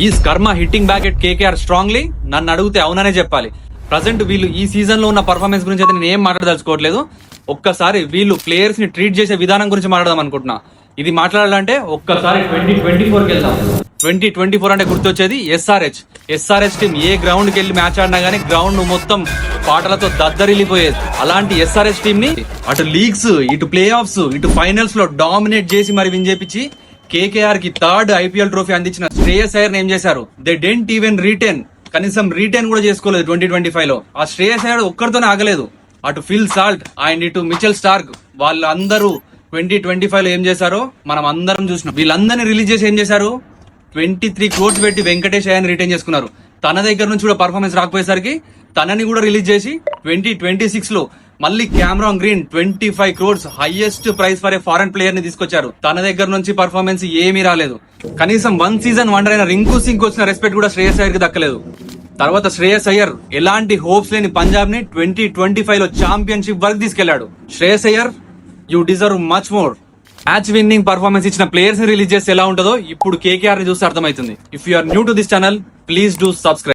ఈ కర్మ hitting back at KKR strongly. నన్ను అడిగితే అవుననే చెప్పాలి. ప్రజెంట్ వీళ్ళు ఈ సీజన్ లో ఉన్న పర్ఫార్మెన్స్ గురించి అయితే నేను ఏం మాట్లాడదలుచుకోవట్లేదు. ఒక్కసారి వీళ్ళు ప్లేయర్స్ ని ట్రీట్ చేసే విధానం గురించి మాట్లాడదాం అనుకుంటున్నా. ఇది మాట్లాడాలంటే ఒక్కసారి 2024కి వెళ్దాం. 2024 అంటే గుర్తొచ్చేది ఎస్ఆర్హెచ్ టీం ఏ గ్రౌండ్ కి వెళ్ళి మ్యాచ్ ఆడినా గానీ గ్రౌండ్ మొత్తం పాటలతో దద్దరిల్లిపోయేది. అలాంటి ఎస్ఆర్హెచ్ టీం ని అటు లీగ్స్, ఇటు ప్లే ఆఫ్స్, ఇటు ఫైనల్స్ లో డామినేట్ చేసి మరి విన్ చేపించి కేకేఆర్ కి థర్డ్ ఐపీఎల్ ట్రోఫీ అందించిన శ్రేయస్ అయ్యర్ ఏం చేశారు? దే డెంట్ ఈవెన్ రీటెన్, కనీసం రీటెన్ కూడా చేసుకోలేదు 2025 లో. ఆ శ్రేయస్ అయ్యర్ ఒక్కరితోనే ఆగలేదు. అటు ఫిల్ సాల్ట్ అండ్ ఇటు మిచెల్ స్టార్క్ వాళ్ళందరూ 2025 లో ఏం చేశారో మనం అందరం చూసినాం. వీళ్ళందరినీ రిలీజ్ చేసి ఏం చేశారు? 23 crores పెట్టి వెంకటేష్ అయ్యర్ని రిటైన్ చేసుకున్నారు. తన దగ్గర నుంచి కూడా పర్ఫార్మెన్స్ రాకపోయేసరికి తనని కూడా రిలీజ్ చేసి 2026 లో మళ్ళీ Cameron green 25 crores highest price for a foreign player ని తీసుకొచ్చారు. తన దగ్గర నుంచి పర్ఫార్మెన్స్ ఏమీ రాలేదు. కనీసం 1 season వండర్ అయిన రింకు సింగ్ వచ్చిన రెస్పెక్ట్ కూడా శ్రేయస్ అయ్యర్ కి దక్కలేదు. తర్వాత శ్రేయస్ అయ్యర్ ఎలాంటి హోప్స్ లేని పంజాబ్ ని 2025 లో ఛాంపియన్షిప్ వరకు తీసుకెళ్లాడు. Shreyas Iyer, you deserve much more. Match winning performance ఇచ్చిన ప్లేయర్స్ ని రిలీజ్ చేస్తే ఎలా ఉంటుందో ఇప్పుడు కేకేఆర్ ని చూస్తే అర్థమవుతుంది. If you are new to this channel, please do subscribe.